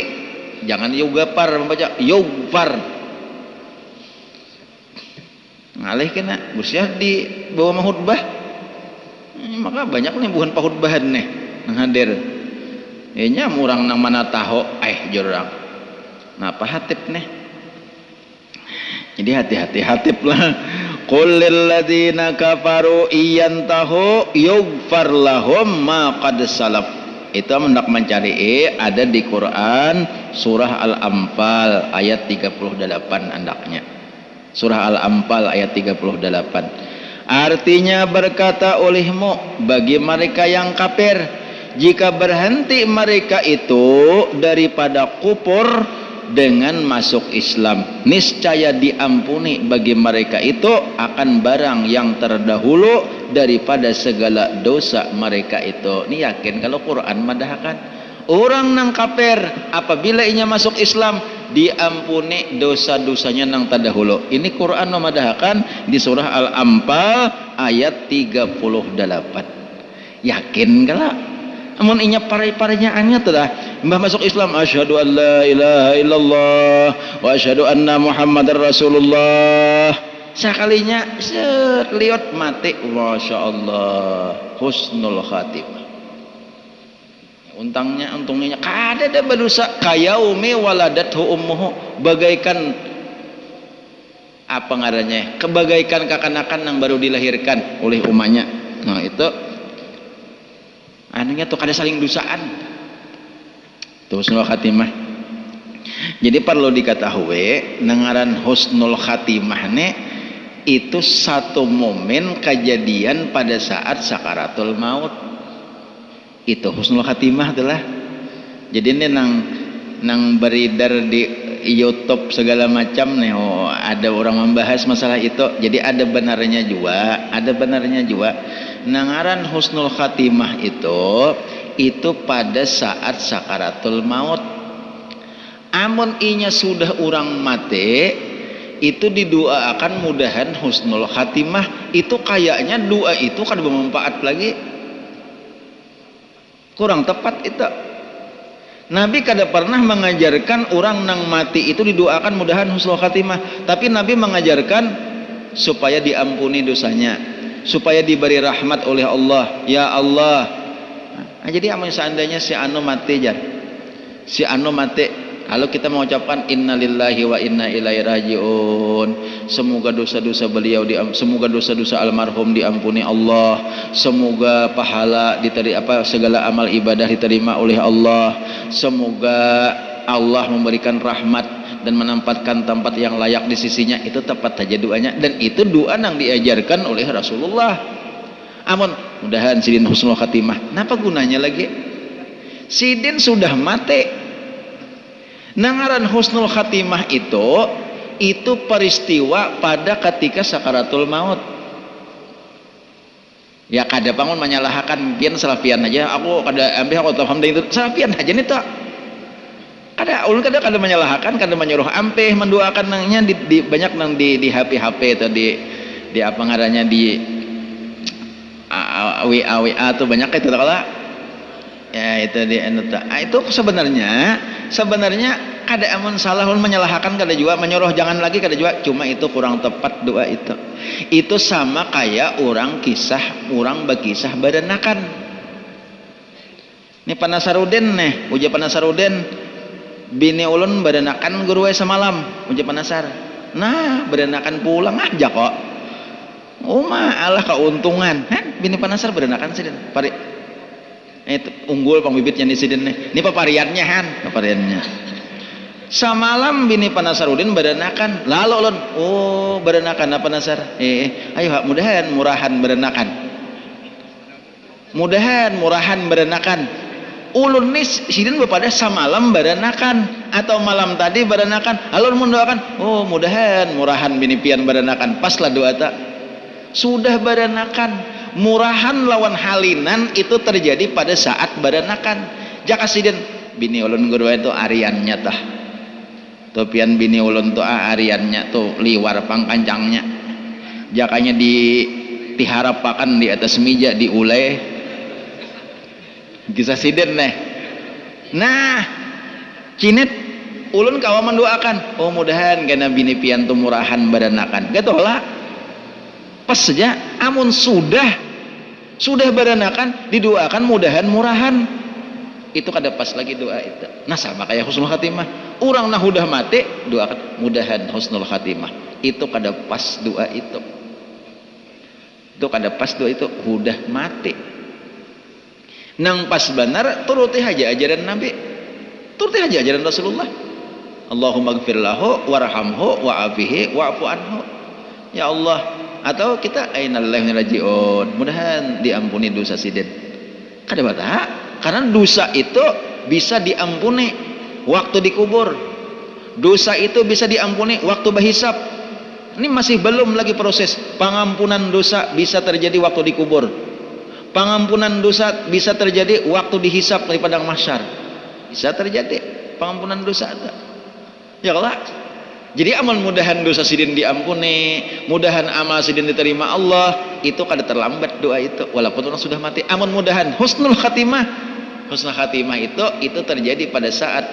jangan yogapar membaca yogfar ngalih kena bersiap di bawah mahutbah maka banyak nih bukan pahutbahan nih nang hadir nya murang nang mana tahu jurang napa hatip nih jadi hati-hati hatip lah qul lil ladzina kafaru iyantahu yughfar lahum ma qad salaf itu mendak mencari ada di Quran surah Al-Anfal ayat 38 andaknya. Surah Al-Anfal ayat 38. Artinya berkata olehmu bagi mereka yang kafir, jika berhenti mereka itu daripada kufur dengan masuk Islam, niscaya diampuni bagi mereka itu akan barang yang terdahulu daripada segala dosa mereka itu. Ini yakin kalau Quran madahkan orang nang kafir apabila inya masuk Islam diampuni dosa-dosanya nang terdahulu. Ini Quran memadahkan di surah Al-Anfal ayat 38. Yakin kalau amun inya pare-parenyaannya telah mbah masuk Islam, asyhadu an la ilaha illallah wa asyhadu anna muhammadar rasulullah, sakalinya set liot mati, masya Allah husnul khatimah. Untungnya kada ada berdosa kayaumi waladathu ummuhu, bagaikan apa ngarannya, kebagaikan kekanakan yang baru dilahirkan oleh umahnya. Nah itu anunya tuh kada saling dosaan tuh husnul khatimah. Jadi perlu diketahui nengaran husnul khatimah itu satu momen kejadian pada saat sakaratul maut. Itu husnul khatimah adalah. Jadi ini nang beredar di YouTube segala macam nih, oh, ada orang membahas masalah itu. Jadi ada benarnya juga. Nangaran husnul khatimah itu pada saat sakaratul maut. Amun inya sudah orang mati, itu didoakan mudahan husnul khatimah. Itu kayaknya doa itu kan bermanfaat lagi, kurang tepat itu. Nabi kada pernah mengajarkan orang nang mati itu didoakan mudahan husnul khatimah, tapi Nabi mengajarkan supaya diampuni dosanya, supaya diberi rahmat oleh Allah. Ya Allah. Nah, jadi amun seandainya si anu mati, lalu kita mengucapkan innalillahi wa inna ilaihi rajiun, semoga dosa-dosa beliau semoga dosa-dosa almarhum diampuni Allah, semoga pahala segala amal ibadah diterima oleh Allah, semoga Allah memberikan rahmat dan menempatkan tempat yang layak di sisinya. Itu tepat saja doanya, dan itu doa yang diajarkan oleh Rasulullah. Amun mudahan sidin husnul khatimah, napa gunanya lagi? Sidin sudah mati. Nangaran husnul khatimah itu peristiwa pada ketika sakaratul maut. Ya kada bangun menyalahkan pian salapian aja, aku kada ambil aku alhamdulillah itu salapian aja nih tak. Kada ulun kada menyalahkan, kada menyuruh ampeh mendoakan nangnya di banyak nang di HP atau di apa ngarannya di WA tuh banyak itu kalau ya itu di itu sebenarnya kada amun salah menyalahkan kada juga, menyuruh jangan lagi kada juga, cuma itu kurang tepat doa itu sama kayak orang berkisah badanakan. Ini Panasarudin uja Panasarudin bini ulun badanakan guru semalam uja Panasar. Nah badanakan pulang aja kok. Allah keuntungan bini Panasar badanakan sih pari itu unggul pangbibitnya di sini ini papariannya samalam bini Panasarudin badanakan lalu ulun badanakan apa Nasar ayo mudahan murahan badanakan ulun nih sidin bepada samalam badanakan atau malam tadi badanakan alun mendoakan mudahan murahan bini pian badanakan pas lah doa tak sudah badanakan. Murahan lawan halinan itu terjadi pada saat badanakan. Jaka sidin bini ulun guru itu ariannya tah topian bini ulun tuh ariannya tuh liwar pangkancangnya, jakanya diharapakan di atas meja diuleh kisah sidin nah cinit ulun kawa mendoakan mudahan karena bini pian tuh murahan badanakan gatolah pas saja amun sudah badanakan didoakan mudahan murahan, itu kada pas lagi doa itu. Nah sama kayak husnul khatimah, orang nah udah mati doakan mudahan husnul khatimah, itu kada pas doa itu kada pas doa itu udah mati. Nang pas benar turuti aja ajaran Nabi, turuti aja ajaran Rasulullah. Allahumma gfir lahu warhamhu wa'afihi wa'fu anhu. Ya Allah, atau kita ainalillahi rajiun, mudahan diampuni dosa sidin. Kada bata, karena dosa itu bisa diampuni waktu dikubur. Dosa itu bisa diampuni waktu berhisab. Ini masih belum lagi proses. Pengampunan dosa bisa terjadi waktu dikubur. Pengampunan dosa bisa terjadi waktu dihisab di padang mahsyar. Bisa terjadi pengampunan dosa ada. Ya Allah. Jadi amal mudahan dosa sidin diampuni, mudahan amal sidin diterima Allah, itu kada terlambat doa itu walaupun orang sudah mati. Amal mudahan husnul khatimah. Husnul khatimah itu terjadi pada saat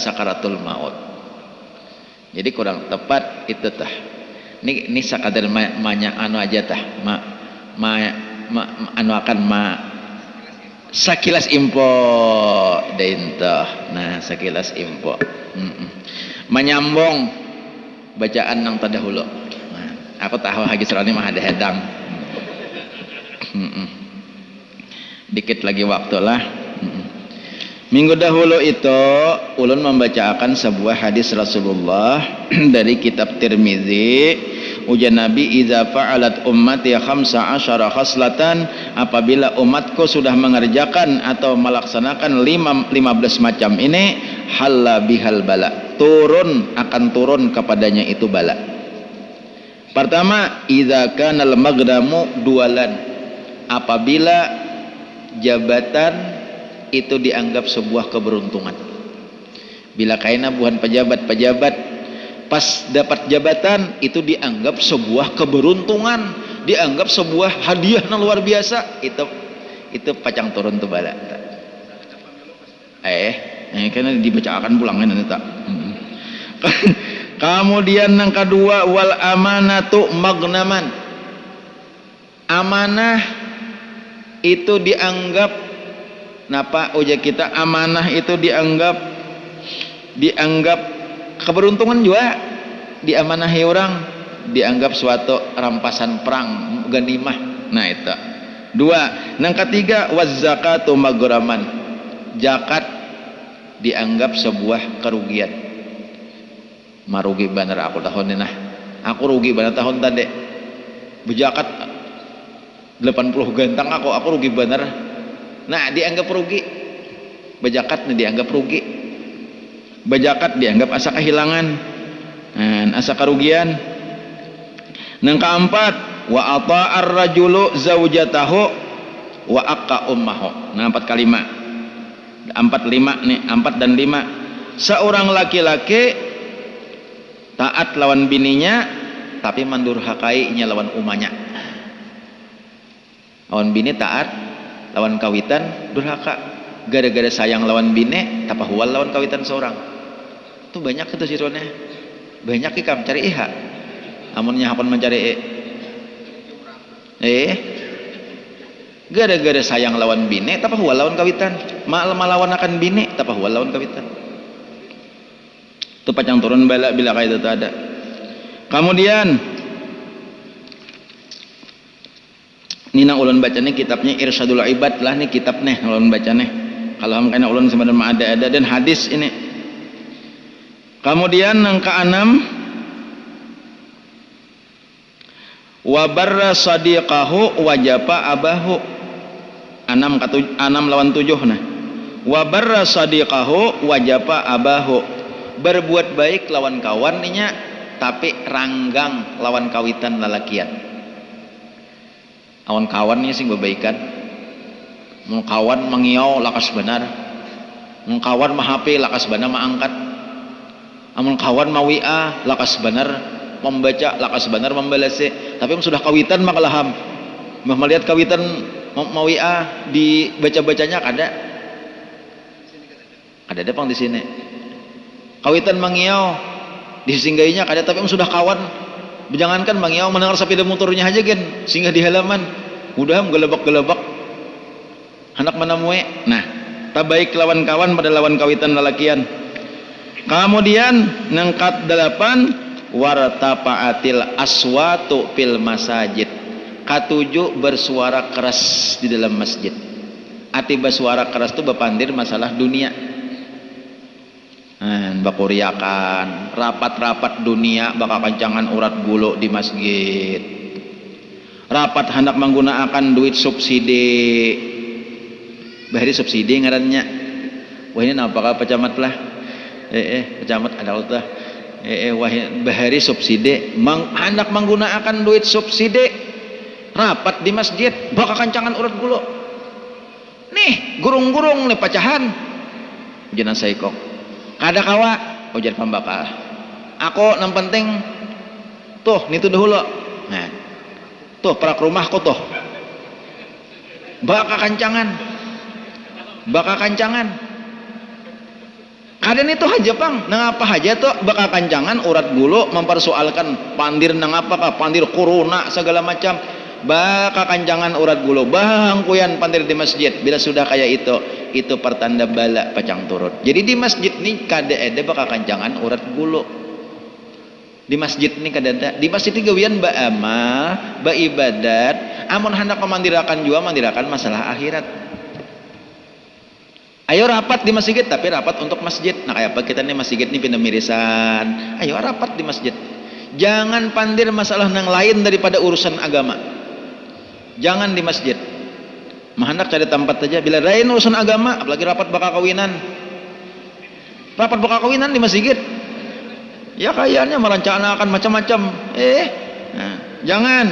sakaratul maut. Jadi kurang tepat itu tah. Ini sakadar anu aja tah. Sakilas info dentah. Nah, sakilas info. Menyambung bacaan nang terdahulu. Nah, aku tahu Haji Serani mah ada hedang. Dikit lagi waktu lah. Minggu dahulu itu ulun membacakan sebuah hadis Rasulullah dari kitab Tirmizi. Ujar Nabi, idza fa'alat ummati 15 khaslatan, apabila umatku sudah mengerjakan atau melaksanakan 15 macam ini, halla bihal bala, akan turun kepadanya itu bala. Pertama, idza kana al-maghdamu dualan, apabila jabatan itu dianggap sebuah keberuntungan. Bila kaina buhan pejabat pas dapat jabatan itu dianggap sebuah keberuntungan, dianggap sebuah hadiah yang luar biasa, itu pacang turun tuh bala. Karena dibacakan pulangnya nanti tak. Kemudian yang kedua, wal amanatu magnaman, amanah itu dianggap napa uja kita, amanah itu dianggap keberuntungan juga. Diamanahi orang dianggap suatu rampasan perang, ganimah. Nah itu dua. Yang ketiga, wazzakatu maghraman, zakat dianggap sebuah kerugian. Marugi bener aku tahun ini, nah aku rugi bener tahun tadi berzakat 80 gantang, aku rugi bener. Nah, dianggap rugi. Berzakat dianggap rugi. Berzakat dianggap asa kehilangan, asa kerugian. Yang keempat, wa ata'ar rajulu zaujatahu wa aqqa ummahu. Nah, 4 kalimat. 4 dan 5. Seorang laki-laki taat lawan bininya tapi mendurhakainya lawan umanya. Lawan bini taat, lawan kawitan durhaka, gara-gara sayang lawan bine tapahual lawan kawitan seorang. Itu banyak itu sirone, banyak ikam cari iha amunnya hapan mencari gara-gara sayang lawan bine tapahual lawan kawitan, malawan akan bine tapahual lawan kawitan. Itu pacang turun bala bila kayak itu ada. Kemudian Nina ulun baca nih kitabnya Irsyadul Ibad lah nih kitabnya ulun baca nih. Kalau hamkana ulun sebenarnya ada dan hadis ini. Kemudian yang keenam, wa barra sadiqahu wajapa abahu. 6 lawan 7 nah. Wa barra sadiqahu wajapa abahu. Berbuat baik lawan kawan nya tapi ranggang lawan kawitan lalakian. Awan kawannya sih bebaikan, mau kawan mengiau lakas benar, mau kawan mah HP lakas benar mah angkat, amun kawan mau WA lakas benar membaca, lakas benar membalase. Tapi sudah kawitan mah kalaham, mah melihat kawitan mau WA dibaca-bacanya ada pang di sini. Kawitan mengiau disinggainya kada, tapi sudah kawan. Jangankan mengiau, mendengar sepeda motornya aja kan singgah di halaman udah gelebak-gelebak anak mana mue. Nah, tak baik lawan kawan pada lawan kawitan lalakian. Kemudian nengkat 8, wartapaatil aswatu fil masajid, Katujuh, bersuara keras di dalam masjid. Ati bersuara keras itu bepandir masalah dunia. Bakuriakan rapat-rapat dunia bakal kancangan urat gulo di masjid. Rapat hendak menggunakan duit subsidi. Bahari subsidi ngarannya. Wah ini napakah pecamat lah. Pecamat ada lah. Wah bahari subsidi. Hendak menggunakan duit subsidi. Rapat di masjid bakal kancangan urat gulo. Nih gurung-gurung nih pacahan. Jangan saikok. Kada kawa ujar pembakal. Aku yang penting tuh nitu dahulu. Nah, tuh perak rumahku tuh. Bakal kancangan. Kada itu aja pang. Nang apa aja tuh bakal kancangan urat gulo mempersoalkan pandir nang apa kah pandir corona segala macam. Bakal kancangan urat gulo bangkuyan pandir di masjid. Bila sudah kayak itu pertanda bala pacang turun. Jadi di masjid nih kada ada bakal kancangan urat gulo. Di masjid nih kada ada. Di masjid ini gawian ba amal, ba ibadat. Amun hendak memandirakan jua mandirakan masalah akhirat. Ayo rapat di masjid, tapi rapat untuk masjid. Nah kayak apa kita nih masjid nih pindah mirisan. Ayo rapat di masjid. Jangan pandir masalah nang lain daripada urusan agama. Jangan di masjid. Hendak cari tempat saja. Bila lain urusan agama, apalagi rapat bakal kawinan. Rapat bakal kawinan di masjid. Ya kayaknya merencanakan macam-macam. Nah, jangan.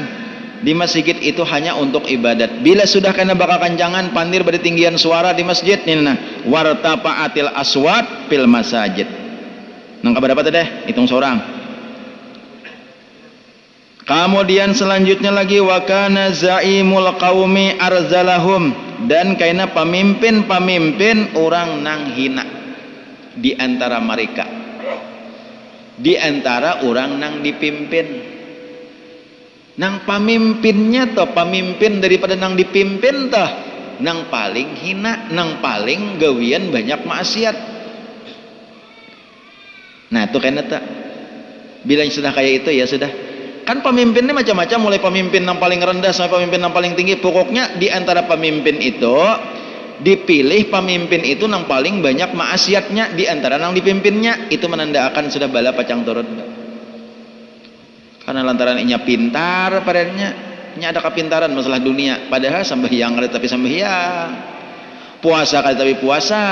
Di masjid itu hanya untuk ibadat. Bila sudah kena bakal kancangan pandir pada tinggian suara di masjid, nah wartafa'atil aswat fil masajid. Nang kabar dapat deh, hitung seorang. Kemudian selanjutnya lagi wa kana zaimul qaumi arzalahum, dan kaina pemimpin-pemimpin orang nang hina di antara mereka. Di antara orang nang dipimpin. Nang pemimpinnya toh pemimpin daripada nang dipimpin toh nang paling hina, nang paling gawian banyak maksiat. Nah, itu kena tak. Bila sudah kayak itu ya sudah. Kan pemimpinnya macam-macam, mulai pemimpin yang paling rendah sampai pemimpin yang paling tinggi. Pokoknya di antara pemimpin itu dipilih pemimpin itu yang paling banyak maksiatnya di antara yang dipimpinnya. Itu menandakan sudah bala pacang turun. Karena lantaran inya pintar padanya, inya ada kepintaran masalah dunia. Padahal sembahyang kada tapi sembahyang, puasa kada tapi puasa.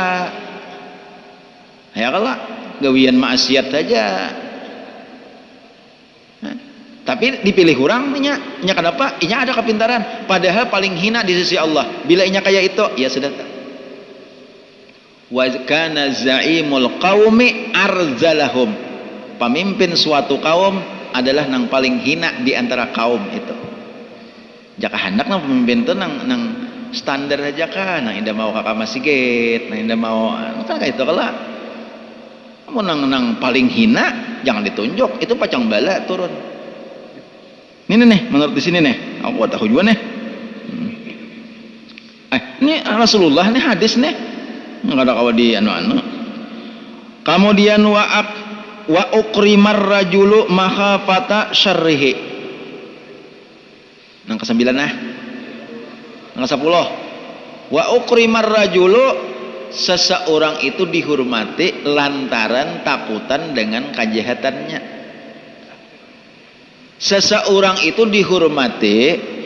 Ya kalau gawian maksiat saja. Tapi dipilih orang nya kenapa? Inya ada kepintaran, padahal paling hina di sisi Allah. Bila inya kayak itu, ya sudah. Wa kana zaimul qaumi arzalahum. Pemimpin suatu kaum adalah nang paling hina di antara kaum itu. Jaka hendak nang pemimpin itu nang standar aja kan, nang indah mau kakak masjid, nang indah mau kan kayak itu kala. Kamu nang paling hina jangan ditunjuk, itu pacang bala turun. Ini nih, menurut di sini nih, aku tahu juga nih. Ini Rasulullah nih hadis nih, nggak ada kawan di anu. Kemudian wa ukrimar rajulu mahafata syarrihi. Nang ke-9 nah. Nang ke-10. Wa ukrimar rajulu, seseorang itu dihormati lantaran takutan dengan kejahatannya. Seseorang itu dihormati,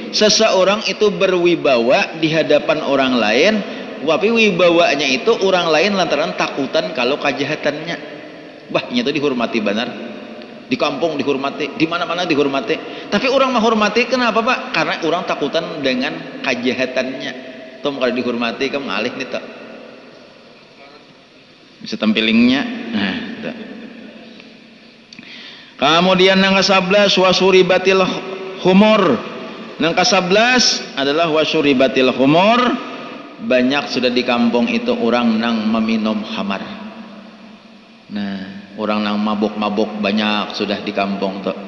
seseorang itu berwibawa di hadapan orang lain, tapi wibawanya itu orang lain lantaran takutan kalau kejahatannya. Wah, itu dihormati benar. Di kampung dihormati, di mana-mana dihormati. Tapi orang menghormati kenapa, Pak? Karena orang takutan dengan kejahatannya. Tom kalau dihormati kamu ngalih nih tak. Bisa tampilingnya. Nah, tak. Kemudian yang ke-11 wasuribatil humur. Yang ke-11 adalah wasuribatil humur. Banyak sudah di kampung itu orang nang meminum khamar. Nah, orang nang mabuk-mabuk banyak sudah di kampung tuh.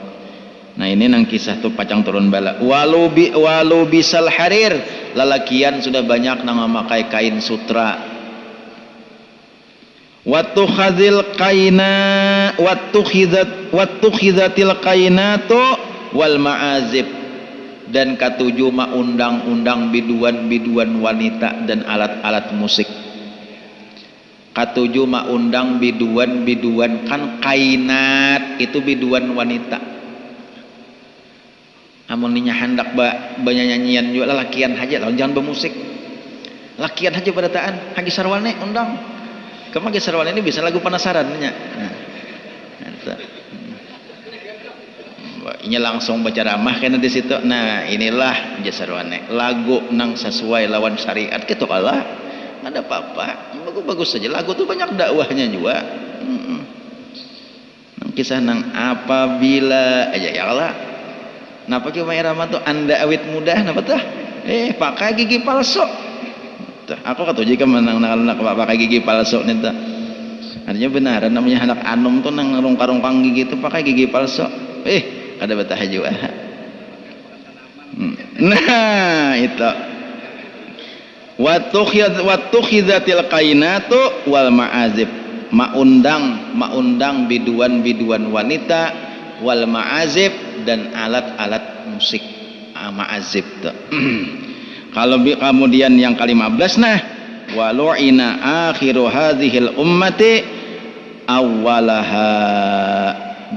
Nah, ini nang kisah tuh pacang turun bala. Walu bisal harir, lalakian sudah banyak nang memakai kain sutra. Wattukhadzil kaina wattukhidatil kainatu wal ma'azib. dan katujuh ma undang-undang biduan-biduan wanita dan alat-alat musik. Katujuh ma undang biduan-biduan, kan kainat itu biduan wanita. Amun nya hendak banyanyian juga lakian aja lah, jangan bermusik. Lakian aja barataan hagi sarwane undang. Kamu hagi sarwane ini bisa lagu penasaran nya. Nah, ini langsung baca ramah kena di situ. Nah, inilah jasarwane lagu nang sesuai lawan syariat gitu kalah. Ada apa-apa, bagus-bagus saja. Lagu tuh banyak dakwahnya juga. Kisah nang apabila aja ya Allah. Napa ki irama tuh anda awit mudah napa tah? Pakai gigi palsu. Tuh, aku kata jika menang pakai gigi palsu nih tuh. Artinya benar namanya anak anum tuh nang rungkang-rungkang gigi itu pakai gigi palsu. Ada betah juga. Nah, itu. Watukhidatil qainatu wal ma'azib. Maundang biduan-biduan wanita wal ma'azib dan alat-alat musik. Ma'azib tuh. Kalau kemudian yang ke-15 nah walu'ina akhiru hadhil ummati awwalaha,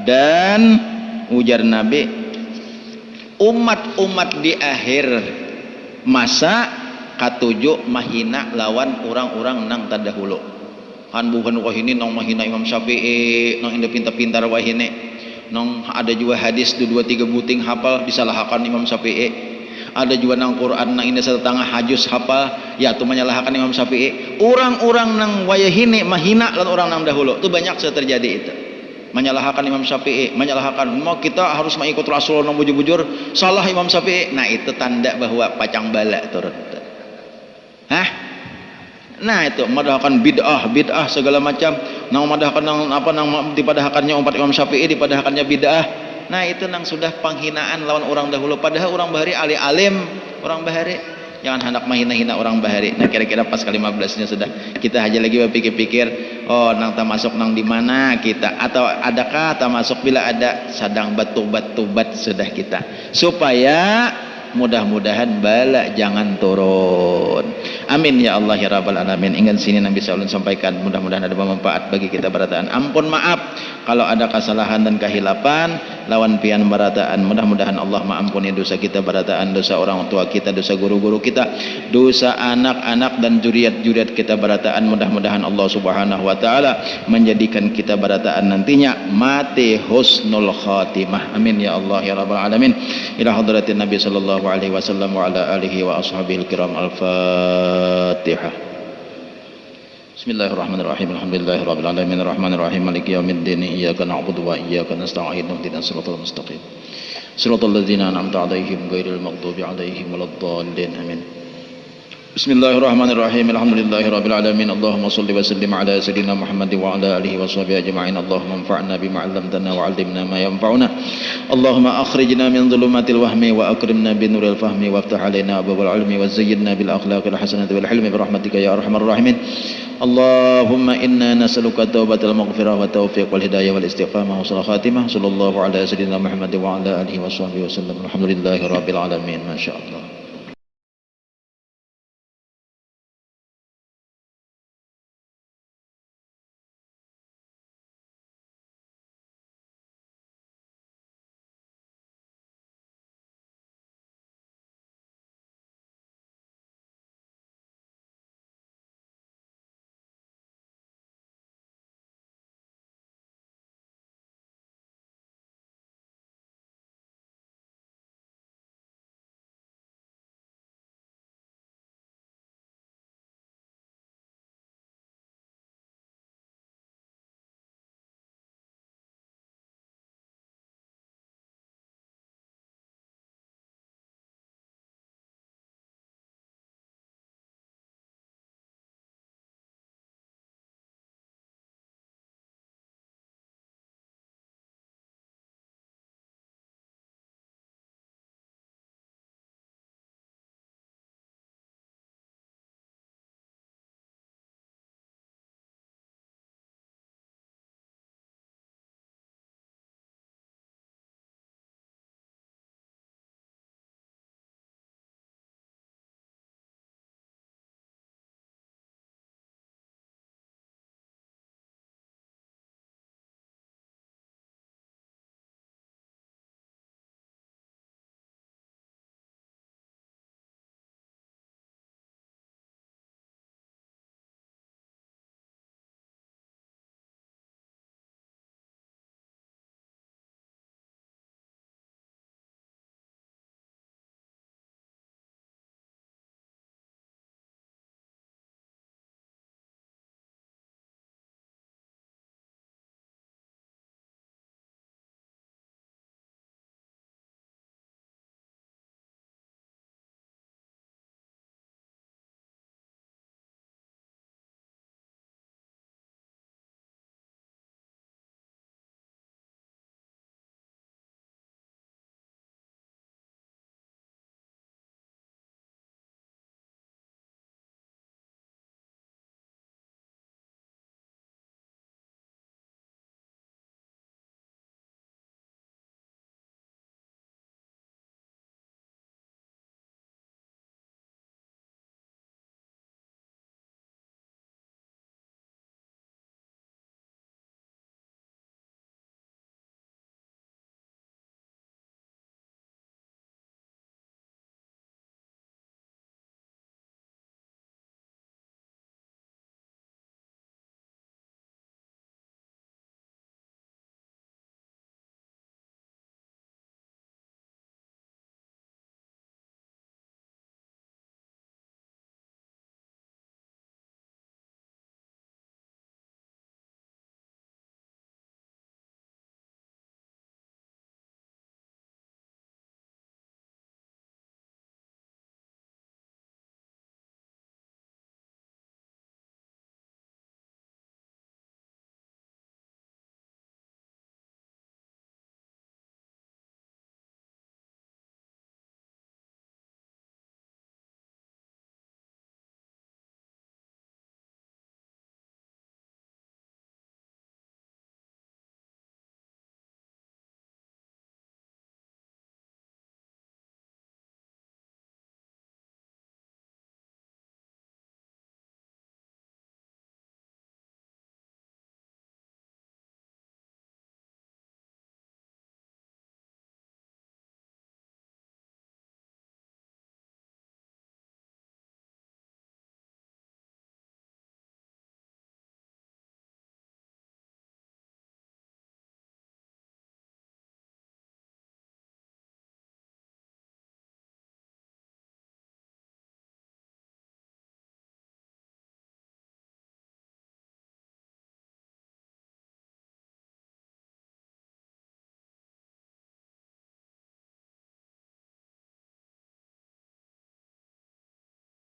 dan ujar Nabi umat-umat di akhir masa katujuh mahina lawan orang-orang nang terdahulu. Kan bukan wahini nang mahina Imam Syafi'i, nang indah pintar-pintar wahini, nang ada juga hadis 2-3 buting hafal disalahkan Imam Syafi'i. Ada juga nang Quran nang indah setengah hajus hafal, ya tu menyalahkan Imam Syafi'i. Orang-orang nang wayahini mahina lawan orang nang dahulu. Itu banyak terjadi itu. Menyalahkan Imam Syafi'i, menyalahkan mau kita harus mengikut Rasulullah nang bujur-bujur, salah Imam Syafi'i. Nah, itu tanda bahwa pacang bala turun. Nah, itu madahkan bid'ah segala macam. Nang madahkan nang apa nang dipadahakannya umat Imam Syafi'i, dipadahakannya bid'ah. Nah, itu nang sudah penghinaan lawan orang dahulu, padahal orang bahari alim orang bahari. Jangan hendak menghina-hina orang bahari. Nah, kira-kira pas ke-15-nya sudah kita aja lagi berpikir-pikir, oh nang termasuk nang di mana kita, atau adakah termasuk bila ada sadang batu-batu sudah kita, supaya mudah-mudahan bala jangan turun. Amin ya Allah ya Rabbal Alamin. Ingat sini Nabi SAW sampaikan, mudah-mudahan ada bermanfaat bagi kita barataan. Ampun maaf kalau ada kesalahan dan kehilapan lawan pian barataan. Mudah-mudahan Allah mengampuni dosa kita barataan, dosa orang tua kita, dosa guru-guru kita, dosa anak-anak dan juriat-juriat kita barataan. Mudah-mudahan Allah Subhanahu wa taala menjadikan kita barataan nantinya mati husnul khatimah. Amin ya Allah ya Rabbal Alamin. Ila hadratin Nabi sallallahu alaihi wasallam wa ala alihi wa ashabihi kiram. Al-Fatihah. Bismillahirrahmanirrahim. Alhamdulillahirabbil alamin arrahmanir rahim maliki yaumiddin iyyaka na'budu wa iyyaka nasta'in ihdinas siratal mustaqim siratal ladzina an'amta 'alaihim ghairil maghdubi 'alaihim waladdallin. Amin. Bismillahirrahmanirrahim. Alhamdulillahirabbil alamin. Allahumma shalli wa sallim ala sayyidina Muhammad wa ala alihi wa sahbihi ajma'in. Allahumma anfa'na bima 'allamtana wa 'allimna ma yanfa'una. Allahumma akhrijna min dhulumatil wahmi wa akrimna bi nuril fahmi waftah 'alaina abwaabal 'ilmi wa zayyinna bil akhlaqil hasanati wal hilmi bi rahmatika ya arhamar rahimin. Allahumma inna nas'aluka taubatal maghfirah wa taufiq wal hidayah wal istiqamah wa husnul khatimah. Sallallahu ala sayyidina Muhammad wa ala alihi wa sahbihi wasallam. Alhamdulillahirabbil alamin. Masyaallah.